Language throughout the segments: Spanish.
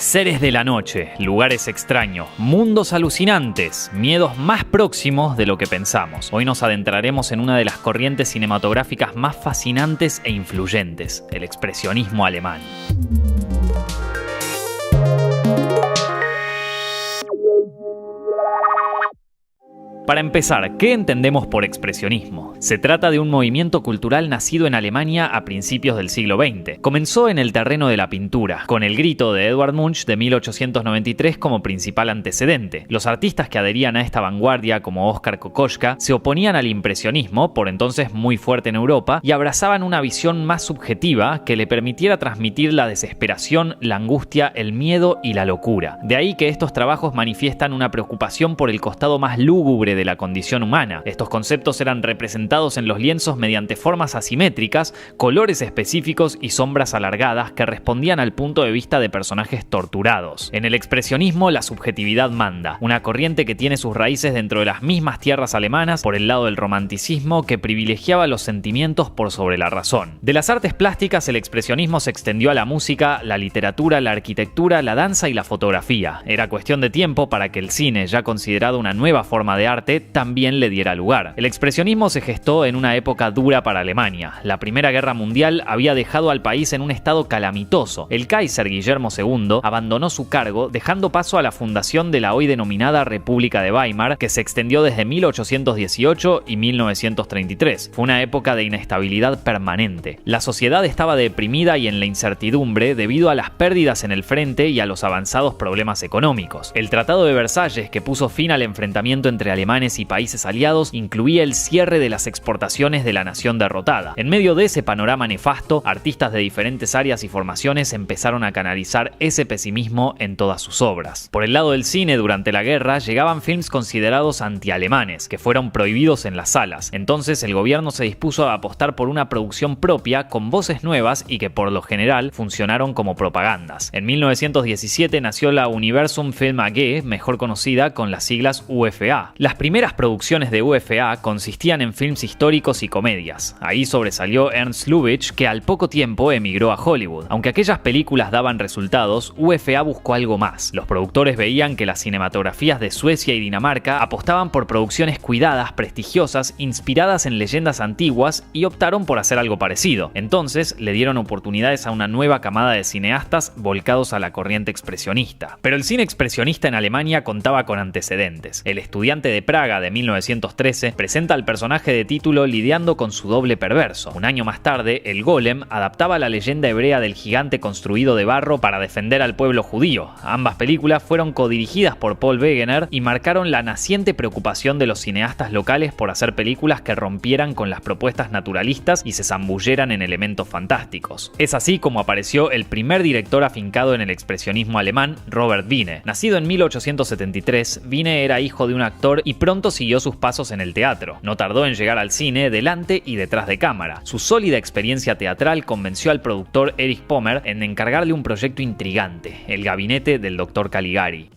Seres de la noche, lugares extraños, mundos alucinantes, miedos más próximos de lo que pensamos. Hoy nos adentraremos en una de las corrientes cinematográficas más fascinantes e influyentes, el expresionismo alemán. Para empezar, ¿qué entendemos por expresionismo? Se trata de un movimiento cultural nacido en Alemania a principios del siglo XX. Comenzó en el terreno de la pintura, con El grito de Edvard Munch de 1893 como principal antecedente. Los artistas que adherían a esta vanguardia, como Oskar Kokoschka, se oponían al impresionismo, por entonces muy fuerte en Europa, y abrazaban una visión más subjetiva que le permitiera transmitir la desesperación, la angustia, el miedo y la locura. De ahí que estos trabajos manifiestan una preocupación por el costado más lúgubre de la condición humana. Estos conceptos eran representados en los lienzos mediante formas asimétricas, colores específicos y sombras alargadas que respondían al punto de vista de personajes torturados. En el expresionismo, la subjetividad manda, una corriente que tiene sus raíces dentro de las mismas tierras alemanas por el lado del romanticismo que privilegiaba los sentimientos por sobre la razón. De las artes plásticas, el expresionismo se extendió a la música, la literatura, la arquitectura, la danza y la fotografía. Era cuestión de tiempo para que el cine, ya considerado una nueva forma de arte, también le diera lugar. El expresionismo se gestó en una época dura para Alemania. La Primera Guerra Mundial había dejado al país en un estado calamitoso. El Kaiser Guillermo II abandonó su cargo, dejando paso a la fundación de la hoy denominada República de Weimar, que se extendió desde 1818 y 1933. Fue una época de inestabilidad permanente. La sociedad estaba deprimida y en la incertidumbre debido a las pérdidas en el frente y a los avanzados problemas económicos. El Tratado de Versalles, que puso fin al enfrentamiento entre alemanes y países aliados, incluía el cierre de las exportaciones de la nación derrotada. En medio de ese panorama nefasto, artistas de diferentes áreas y formaciones empezaron a canalizar ese pesimismo en todas sus obras. Por el lado del cine, durante la guerra, llegaban films considerados antialemanes, que fueron prohibidos en las salas. Entonces el gobierno se dispuso a apostar por una producción propia con voces nuevas y que por lo general funcionaron como propagandas. En 1917 nació la Universum Film AG, mejor conocida con las siglas UFA. Las primeras producciones de UFA consistían en films históricos y comedias. Ahí sobresalió Ernst Lubitsch, que al poco tiempo emigró a Hollywood. Aunque aquellas películas daban resultados, UFA buscó algo más. Los productores veían que las cinematografías de Suecia y Dinamarca apostaban por producciones cuidadas, prestigiosas, inspiradas en leyendas antiguas y optaron por hacer algo parecido. Entonces le dieron oportunidades a una nueva camada de cineastas volcados a la corriente expresionista. Pero el cine expresionista en Alemania contaba con antecedentes. El Estudiante de Praga de 1913 presenta al personaje de título lidiando con su doble perverso. Un año más tarde, el Golem adaptaba la leyenda hebrea del gigante construido de barro para defender al pueblo judío. Ambas películas fueron codirigidas por Paul Wegener y marcaron la naciente preocupación de los cineastas locales por hacer películas que rompieran con las propuestas naturalistas y se zambulleran en elementos fantásticos. Es así como apareció el primer director afincado en el expresionismo alemán, Robert Wiene. Nacido en 1873, Wiene era hijo de un actor y pronto siguió sus pasos en el teatro. No tardó en llegar al cine delante y detrás de cámara. Su sólida experiencia teatral convenció al productor Erich Pommer en encargarle un proyecto intrigante, el gabinete del Dr. Caligari.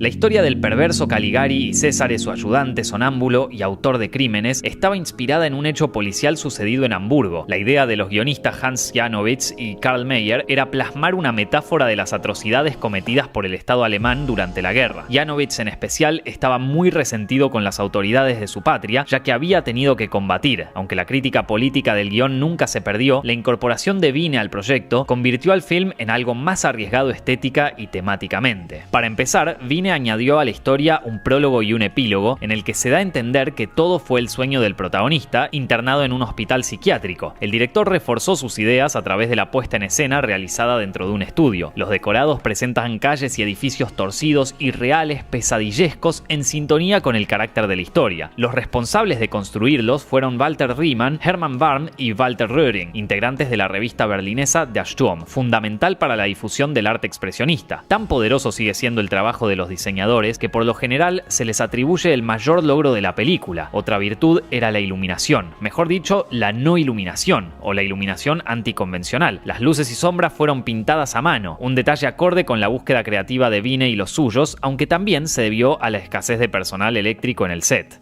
La historia del perverso Caligari y César, su ayudante sonámbulo y autor de crímenes, estaba inspirada en un hecho policial sucedido en Hamburgo. La idea de los guionistas Hans Janowitz y Karl Mayer era plasmar una metáfora de las atrocidades cometidas por el Estado alemán durante la guerra. Janowitz en especial estaba muy resentido con las autoridades de su patria, ya que había tenido que combatir. Aunque la crítica política del guión nunca se perdió, la incorporación de Wiene al proyecto convirtió al film en algo más arriesgado estética y temáticamente. Para empezar, Wiene añadió a la historia un prólogo y un epílogo en el que se da a entender que todo fue el sueño del protagonista internado en un hospital psiquiátrico. El director reforzó sus ideas a través de la puesta en escena realizada dentro de un estudio. Los decorados presentan calles y edificios torcidos, irreales, pesadillescos, en sintonía con el carácter de la historia. Los responsables de construirlos fueron Walter Riemann, Hermann Warm y Walter Röhring, integrantes de la revista berlinesa Der Sturm, fundamental para la difusión del arte expresionista. Tan poderoso sigue siendo el trabajo de los diseñadores que por lo general se les atribuye el mayor logro de la película. Otra virtud era la iluminación, mejor dicho, la no iluminación o la iluminación anticonvencional. Las luces y sombras fueron pintadas a mano, un detalle acorde con la búsqueda creativa de Wiene y los suyos, aunque también se debió a la escasez de personal eléctrico en el set.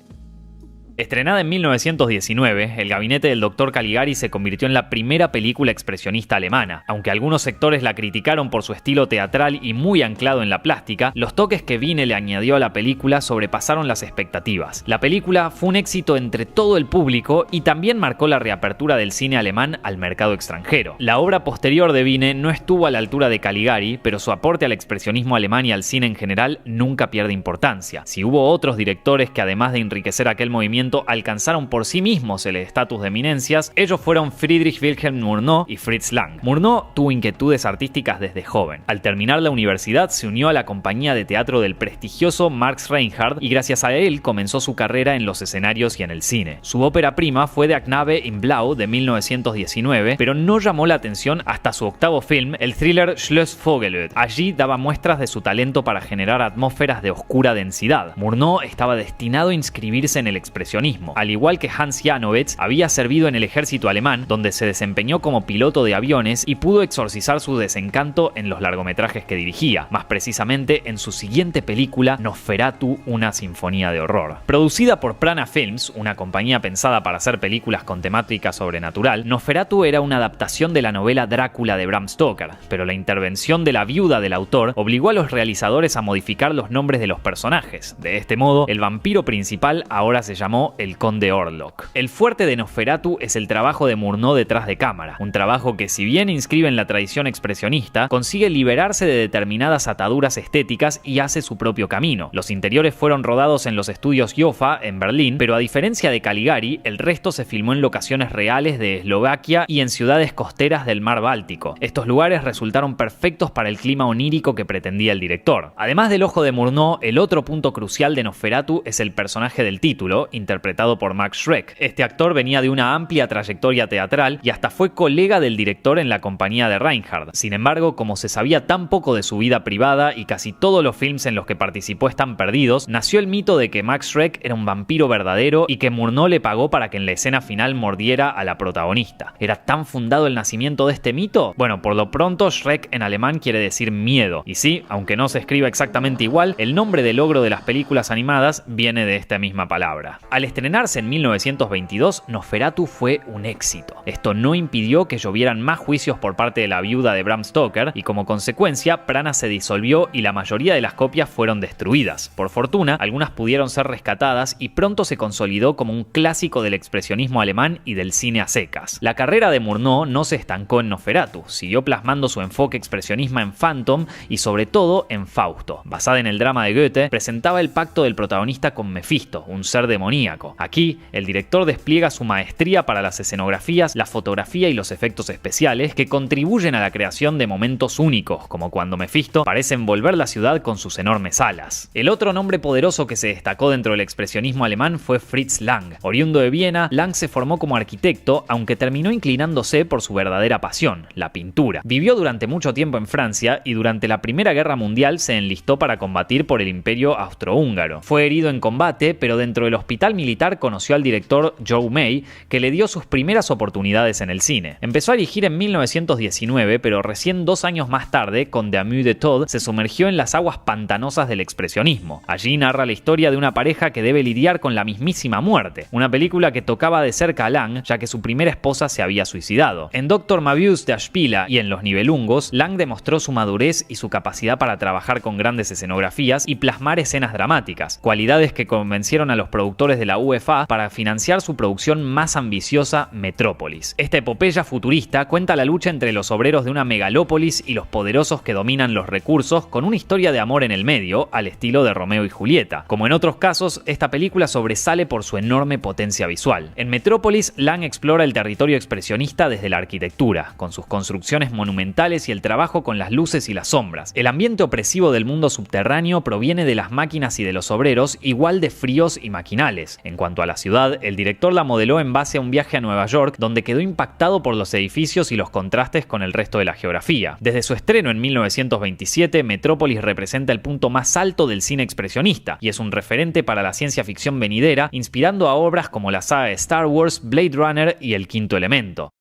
Estrenada en 1919, El gabinete del Dr. Caligari se convirtió en la primera película expresionista alemana. Aunque algunos sectores la criticaron por su estilo teatral y muy anclado en la plástica, los toques que Wiene le añadió a la película sobrepasaron las expectativas. La película fue un éxito entre todo el público y también marcó la reapertura del cine alemán al mercado extranjero. La obra posterior de Wiene no estuvo a la altura de Caligari, pero su aporte al expresionismo alemán y al cine en general nunca pierde importancia. Si hubo otros directores que, además de enriquecer aquel movimiento, alcanzaron por sí mismos el estatus de eminencias, ellos fueron Friedrich Wilhelm Murnau y Fritz Lang. Murnau tuvo inquietudes artísticas desde joven. Al terminar la universidad se unió a la compañía de teatro del prestigioso Max Reinhardt y gracias a él comenzó su carrera en los escenarios y en el cine. Su ópera prima fue Der Knabe in Blau de 1919, pero no llamó la atención hasta su octavo film, el thriller Schloss Vogelöd. Allí daba muestras de su talento para generar atmósferas de oscura densidad. Murnau estaba destinado a inscribirse en el expresionismo. Al igual que Hans Janowitz, había servido en el ejército alemán, donde se desempeñó como piloto de aviones y pudo exorcizar su desencanto en los largometrajes que dirigía, más precisamente en su siguiente película, Nosferatu, una sinfonía de horror. Producida por Prana Films, una compañía pensada para hacer películas con temática sobrenatural, Nosferatu era una adaptación de la novela Drácula de Bram Stoker, pero la intervención de la viuda del autor obligó a los realizadores a modificar los nombres de los personajes. De este modo, el vampiro principal ahora se llamó el Conde Orlok. El fuerte de Nosferatu es el trabajo de Murnau detrás de cámara, un trabajo que, si bien inscribe en la tradición expresionista, consigue liberarse de determinadas ataduras estéticas y hace su propio camino. Los interiores fueron rodados en los estudios Jofa, en Berlín, pero a diferencia de Caligari, el resto se filmó en locaciones reales de Eslovaquia y en ciudades costeras del mar Báltico. Estos lugares resultaron perfectos para el clima onírico que pretendía el director. Además del ojo de Murnau, el otro punto crucial de Nosferatu es el personaje del título, interpretado por Max Schreck. Este actor venía de una amplia trayectoria teatral y hasta fue colega del director en la compañía de Reinhardt. Sin embargo, como se sabía tan poco de su vida privada y casi todos los films en los que participó están perdidos, nació el mito de que Max Schreck era un vampiro verdadero y que Murnau le pagó para que en la escena final mordiera a la protagonista. ¿Era tan fundado el nacimiento de este mito? Bueno, por lo pronto Schreck en alemán quiere decir miedo. Y sí, aunque no se escriba exactamente igual, el nombre del ogro de las películas animadas viene de esta misma palabra. Al estrenarse en 1922, Nosferatu fue un éxito. Esto no impidió que llovieran más juicios por parte de la viuda de Bram Stoker y como consecuencia, Prana se disolvió y la mayoría de las copias fueron destruidas. Por fortuna, algunas pudieron ser rescatadas y pronto se consolidó como un clásico del expresionismo alemán y del cine a secas. La carrera de Murnau no se estancó en Nosferatu, siguió plasmando su enfoque expresionista en Phantom y sobre todo en Fausto. Basada en el drama de Goethe, presentaba el pacto del protagonista con Mefisto, un ser demoníaco. Aquí, el director despliega su maestría para las escenografías, la fotografía y los efectos especiales que contribuyen a la creación de momentos únicos, como cuando Mefisto parece envolver la ciudad con sus enormes alas. El otro nombre poderoso que se destacó dentro del expresionismo alemán fue Fritz Lang. Oriundo de Viena, Lang se formó como arquitecto, aunque terminó inclinándose por su verdadera pasión, la pintura. Vivió durante mucho tiempo en Francia y durante la Primera Guerra Mundial se enlistó para combatir por el Imperio Austrohúngaro. Fue herido en combate, pero dentro del hospital militar conoció al director Joe May, que le dio sus primeras oportunidades en el cine. Empezó a dirigir en 1919, pero recién 2 años más tarde, con The Amour de Todd, se sumergió en las aguas pantanosas del expresionismo. Allí narra la historia de una pareja que debe lidiar con la mismísima muerte, una película que tocaba de cerca a Lang, ya que su primera esposa se había suicidado. En Dr. Möbius der Spieler y en Los Nibelungos, Lang demostró su madurez y su capacidad para trabajar con grandes escenografías y plasmar escenas dramáticas, cualidades que convencieron a los productores de la UFA para financiar su producción más ambiciosa, Metrópolis. Esta epopeya futurista cuenta la lucha entre los obreros de una megalópolis y los poderosos que dominan los recursos, con una historia de amor en el medio, al estilo de Romeo y Julieta. Como en otros casos, esta película sobresale por su enorme potencia visual. En Metrópolis, Lang explora el territorio expresionista desde la arquitectura, con sus construcciones monumentales y el trabajo con las luces y las sombras. El ambiente opresivo del mundo subterráneo proviene de las máquinas y de los obreros, igual de fríos y maquinales. En cuanto a la ciudad, el director la modeló en base a un viaje a Nueva York, donde quedó impactado por los edificios y los contrastes con el resto de la geografía. Desde su estreno en 1927, Metrópolis representa el punto más alto del cine expresionista y es un referente para la ciencia ficción venidera, inspirando a obras como la saga de Star Wars, Blade Runner y El Quinto Elemento.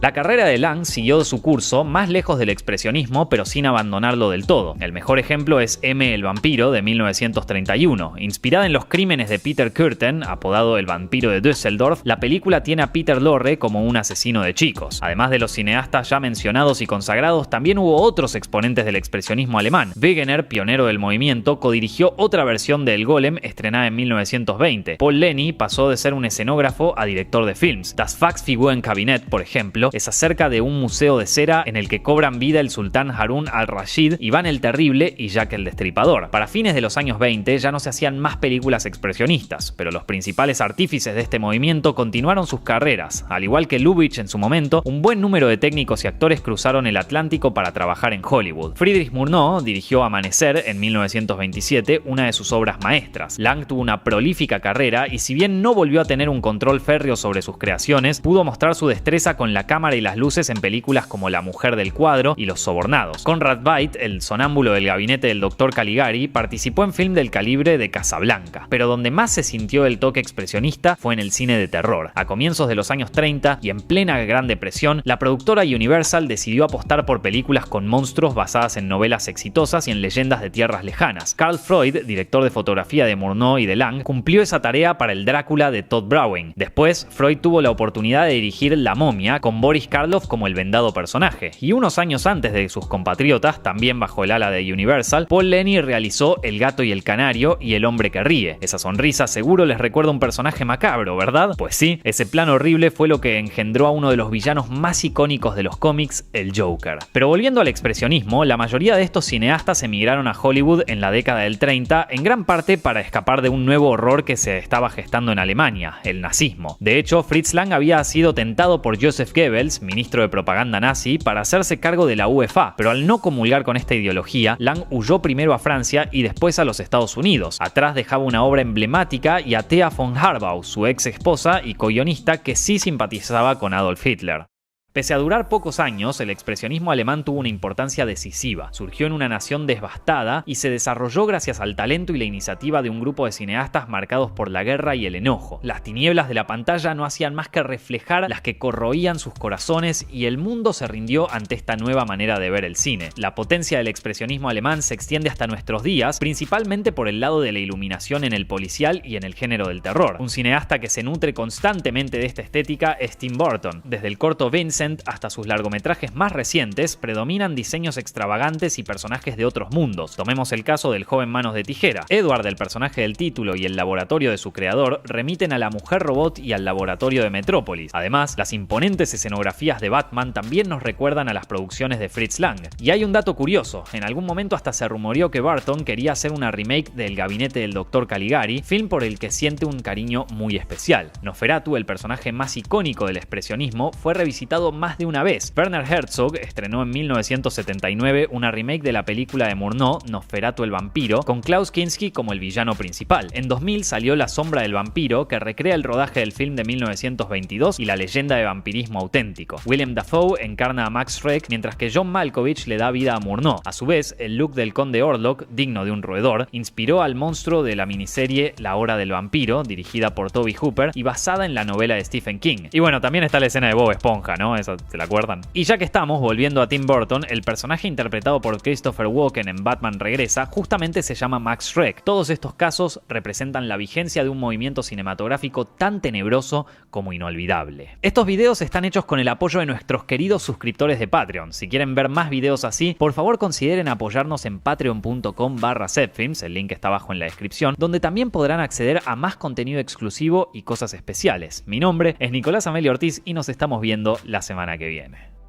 La carrera de Lang siguió su curso más lejos del expresionismo, pero sin abandonarlo del todo. El mejor ejemplo es M. el vampiro de 1931. Inspirada en los crímenes de Peter Kürten, apodado el vampiro de Düsseldorf, la película tiene a Peter Lorre como un asesino de chicos. Además de los cineastas ya mencionados y consagrados, también hubo otros exponentes del expresionismo alemán. Wegener, pionero del movimiento, codirigió otra versión de El Golem estrenada en 1920. Paul Leni pasó de ser un escenógrafo a director de films. Das Faxfigurenkabinett, por ejemplo, es acerca de un museo de cera en el que cobran vida el sultán Harún al-Rashid, Iván el Terrible y Jack el Destripador. Para fines de los años 20 ya no se hacían más películas expresionistas, pero los principales artífices de este movimiento continuaron sus carreras. Al igual que Lubitsch en su momento, un buen número de técnicos y actores cruzaron el Atlántico para trabajar en Hollywood. Friedrich Murnau dirigió Amanecer en 1927, una de sus obras maestras. Lang tuvo una prolífica carrera y si bien no volvió a tener un control férreo sobre sus creaciones, pudo mostrar su destreza con la cámara y las luces en películas como La mujer del cuadro y Los sobornados. Conrad Veidt, el sonámbulo del gabinete del Dr. Caligari, participó en film del calibre de Casablanca, pero donde más se sintió el toque expresionista fue en el cine de terror. A comienzos de los años 30 y en plena Gran Depresión, la productora Universal decidió apostar por películas con monstruos basadas en novelas exitosas y en leyendas de tierras lejanas. Carl Freud, director de fotografía de Murnau y de Lang, cumplió esa tarea para el Drácula de Todd Browning. Después, Freud tuvo la oportunidad de dirigir La momia, con Boris Karloff como el vendado personaje. Y unos años antes de sus compatriotas, también bajo el ala de Universal, Paul Leni realizó El gato y el canario y El hombre que ríe. Esa sonrisa seguro les recuerda un personaje macabro, ¿verdad? Pues sí, ese plan horrible fue lo que engendró a uno de los villanos más icónicos de los cómics, el Joker. Pero volviendo al expresionismo, la mayoría de estos cineastas emigraron a Hollywood en la década del 30, en gran parte para escapar de un nuevo horror que se estaba gestando en Alemania, el nazismo. De hecho, Fritz Lang había sido tentado por Joseph Goebbels, ministro de propaganda nazi, para hacerse cargo de la UFA, pero al no comulgar con esta ideología, Lang huyó primero a Francia y después a los Estados Unidos. Atrás dejaba una obra emblemática y a Thea von Harbou, su ex esposa y co-guionista, que sí simpatizaba con Adolf Hitler. Pese a durar pocos años, el expresionismo alemán tuvo una importancia decisiva. Surgió en una nación devastada y se desarrolló gracias al talento y la iniciativa de un grupo de cineastas marcados por la guerra y el enojo. Las tinieblas de la pantalla no hacían más que reflejar las que corroían sus corazones y el mundo se rindió ante esta nueva manera de ver el cine. La potencia del expresionismo alemán se extiende hasta nuestros días, principalmente por el lado de la iluminación en el policial y en el género del terror. Un cineasta que se nutre constantemente de esta estética es Tim Burton. Desde el corto Vincent hasta sus largometrajes más recientes, predominan diseños extravagantes y personajes de otros mundos. Tomemos el caso del joven Manos de Tijera. Edward, el personaje del título, y el laboratorio de su creador remiten a la mujer robot y al laboratorio de Metrópolis. Además, las imponentes escenografías de Batman también nos recuerdan a las producciones de Fritz Lang. Y hay un dato curioso, en algún momento hasta se rumoreó que Burton quería hacer una remake del Gabinete del Dr. Caligari, film por el que siente un cariño muy especial. Nosferatu, el personaje más icónico del expresionismo, fue revisitado más de una vez. Werner Herzog estrenó en 1979 una remake de la película de Murnau, Nosferatu el vampiro, con Klaus Kinski como el villano principal. En 2000 salió La sombra del vampiro, que recrea el rodaje del film de 1922 y la leyenda de vampirismo auténtico. William Dafoe encarna a Max Schreck, mientras que John Malkovich le da vida a Murnau. A su vez, el look del conde Orlok, digno de un roedor, inspiró al monstruo de la miniserie La hora del vampiro, dirigida por Toby Hooper y basada en la novela de Stephen King. Y bueno, también está la escena de Bob Esponja, ¿no? Esa, ¿se la acuerdan? Y ya que estamos, volviendo a Tim Burton, el personaje interpretado por Christopher Walken en Batman Regresa justamente se llama Max Schreck. Todos estos casos representan la vigencia de un movimiento cinematográfico tan tenebroso como inolvidable. Estos videos están hechos con el apoyo de nuestros queridos suscriptores de Patreon. Si quieren ver más videos así, por favor consideren apoyarnos en patreon.com/zepfilms, el link está abajo en la descripción, donde también podrán acceder a más contenido exclusivo y cosas especiales. Mi nombre es Nicolás Amelio Ortiz y nos estamos viendo la semana que viene.